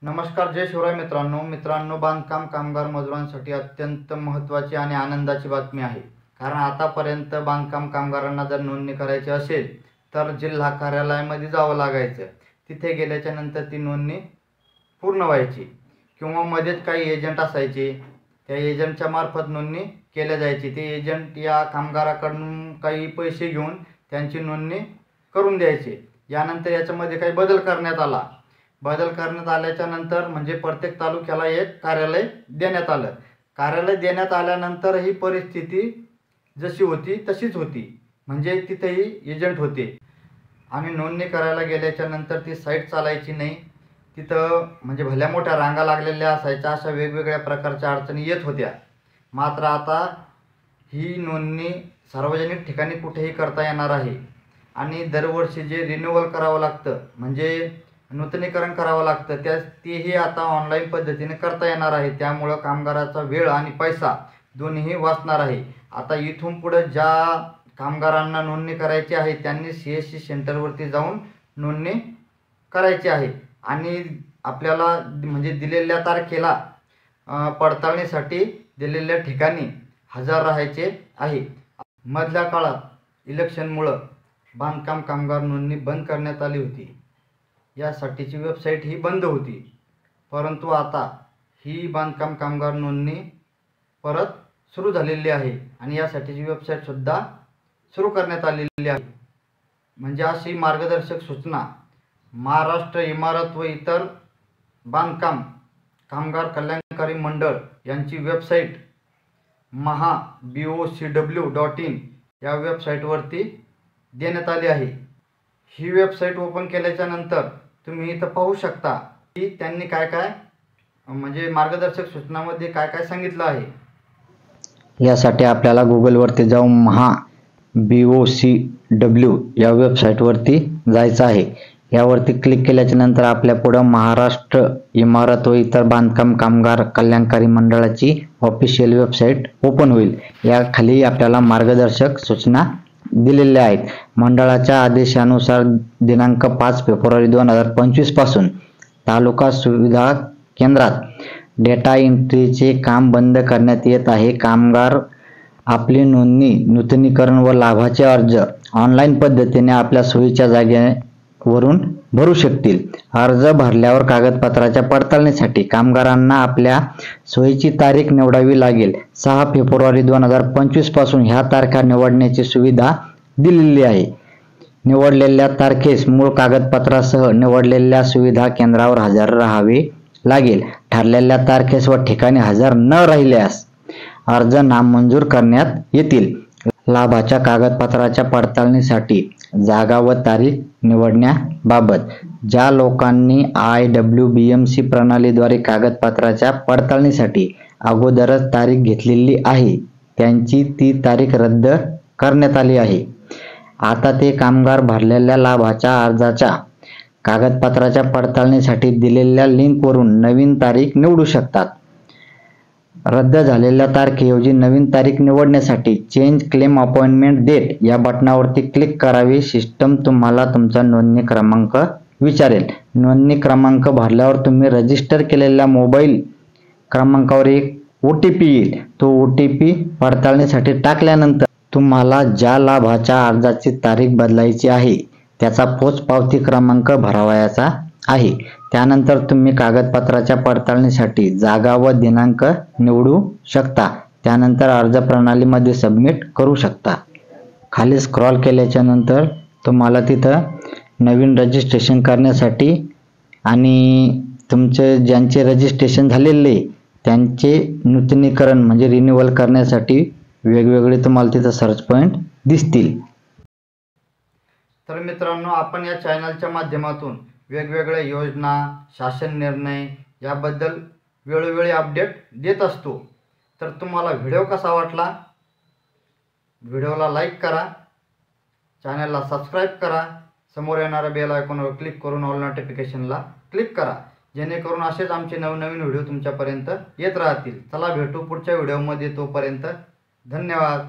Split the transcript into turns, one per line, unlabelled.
नमस्कार, जय शिवराय मित्रांनो, बांधकाम कामगार मजुरांसाठी अत्यंत महत्त्वाची आणि आनंदाची बातमी आहे। कारण आतापर्यंत बांधकाम कामगारांना जर नोंदणी करायची असेल तर जिल्हा कार्यालयामध्ये जावं लागायचं। तिथे गेल्याच्या नंतर ती नोंदणी पूर्ण व्हायची किंवा मध्येच काही एजंट असायचे, त्या एजंटच्या मार्फत नोंदणी केल्या जायची। ते एजंट या कामगाराकडून काही पैसे घेऊन त्यांची नोंदणी करून द्यायचे। यानंतर याच्यामध्ये काही बदल करण्यात आल्याच्या नंतर म्हणजे प्रत्येक तालुक्याला एक कार्यालय देण्यात आलं। कार्यालय देण्यात आल्यानंतर ही परिस्थिती जशी होती तशीच होती, म्हणजे तिथेही एजंट होते आणि नोंदणी करायला गेल्याच्या नंतर ती साईट चालायची नाही। तिथं म्हणजे भल्या मोठ्या रांगा लागलेल्या असायच्या, अशा वेगवेगळ्या प्रकारच्या अडचणी येत होत्या। मात्र आता ही नोंदणी सार्वजनिक ठिकाणी कुठेही करता येणार आहे आणि दरवर्षी जे रिन्यूअल करावं लागतं म्हणजे नूतनीकरण करावं लागतं तेही आता ऑनलाईन पद्धतीने करता येणार आहे। त्यामुळे कामगाराचा वेळ आणि पैसा दोन्हीही वाचणार आहे। आता इथून पुढे ज्या कामगारांना नोंदणी करायची आहे त्यांनी CSC सेंटरवरती जाऊन नोंदणी करायची आहे आणि आपल्याला म्हणजे दिलेल्या तारखेला पडताळणीसाठी दिलेल्या ठिकाणी हजर राहायचे आहे। मधल्या काळात इलेक्शनमुळे बांधकाम कामगार नोंदणी बंद करण्यात आली होती, यासाठीची वेबसाईट ही बंद होती। परंतु आता ही बांधकाम कामगार नोंदणी परत सुरू झालेली आहे आणि यासाठीची वेबसाईट सुद्धा सुरू करण्यात आलेली आहे। म्हणजे अशी मार्गदर्शक सूचना महाराष्ट्र इमारत व इतर बांधकाम कामगार कल्याणकारी मंडळ यांची वेबसाईट mahabocw.in या वेबसाईटवरती देण्यात आली आहे। ही वेबसाईट ओपन केल्याच्या नंतर तुम्ही इथं पाहू शकता की त्यांनी काय म्हणजे मार्गदर्शक सूचनांमध्ये काय सांगितलं आहे।
यासाठी आपल्याला गुगलवरती जाऊन mahabocw या वेबसाईटवरती जायचं आहे। यावरती क्लिक केल्याच्या नंतर आपल्या पुढं महाराष्ट्र इमारत व इतर बांधकाम कामगार कल्याणकारी मंडळाची ऑफिशियल वेबसाईट ओपन होईल। या खाली आपल्याला मार्गदर्शक सूचना दिलेल्या आहेत। मंडळाच्या आदेशानुसार दिनांक 5 फेब्रुवारी 2025 पासून तालुका सुविधा केंद्रात डेटा एंट्रीचे काम बंद करण्यात येत आहे। कामगार आपली नोंदणी, नूतनीकरण व लाभाचे अर्ज ऑनलाईन पद्धतीने आपल्या सोयीच्या जागेवरून भरू शकतील। अर्ज भरल्यावर कागदपत्राच्या पडताळणीसाठी कामगारांना आपल्या सोयीची तारीख निवडावी लागेल। 6 फेब्रुवारी 2025 पासून ह्या तारखा निवडण्याची सुविधा दिलेली आहे। निवडलेल्या तारखेस मूळ कागदपत्रासह निवडलेल्या सुविधा केंद्रावर हजर राहावे लागेल। ठरलेल्या तारखेस व ठिकाणी हजर न राहिल्यास अर्ज नामंजूर करण्यात येतील। लाभाच्या कागदपत्राच्या पडताळणीसाठी जागा व तारीख निवडण्याबाबत ज्या लोकांनी IWBMC प्रणालीद्वारे कागदपत्राच्या पडताळणीसाठी अगोदरच तारीख घेतलेली आहे त्यांची ती तारीख रद्द करण्यात आली आहे। आता ते कामगार भरलेल्या लाभाच्या अर्जाच्या कागदपत्राच्या पडताळणीसाठी दिलेल्या लिंकवरून नवीन तारीख निवडू शकतात। रद्द झालेल्या तारखेऐवजी नवीन तारीख निवडण्यासाठी चेंज क्लेम अपॉइंटमेंट डेट या बटनावरती क्लिक करावे। सिस्टम तुम्हाला तुमचा नोंदणी क्रमांक विचारेल। नोंदणी क्रमांक भरल्यावर तुम्ही रजिस्टर केलेल्या मोबाईल क्रमांकावर एक OTP येईल। तो OTP पडताळणीसाठी टाकल्यानंतर तुम्हाला ज्या लाभाच्या अर्जाची तारीख बदलायची आहे त्याचा पोचपावती क्रमांक भरावयाचा आहे। त्यानंतर तुम्ही कागदपत्राच्या पडताळणीसाठी जागा व दिनांक निवडू शकता। त्यानंतर अर्ज प्रणालीमध्ये सबमिट करू शकता। खाली स्क्रॉल केल्याच्या नंतर तुम्हाला तिथं नवीन रजिस्ट्रेशन करण्यासाठी आणि तुमचे ज्यांचे रजिस्ट्रेशन झालेले त्यांचे नूतनीकरण म्हणजे रिन्यूअल करण्यासाठी वेगवेगळे तुम्हाला तिथं सर्च पॉइंट दिसतील।
तर मित्रांनो, आपण या चॅनलच्या माध्यमातून वेगवेगळ्या योजना, शासन निर्णय याबद्दल वेळोवेळी अपडेट देत असतो। तर तुम्हाला व्हिडिओ कसा वाटला? व्हिडिओला लाईक करा, चॅनलला सबस्क्राईब करा, समोर येणाऱ्या बेल आयकॉनवर क्लिक करून ऑल नोटिफिकेशनला क्लिक करा, जेणेकरून असेच आमचे नवनवीन व्हिडिओ तुमच्यापर्यंत येत राहतील। चला भेटू पुढच्या व्हिडिओमध्ये, तोपर्यंत धन्यवाद।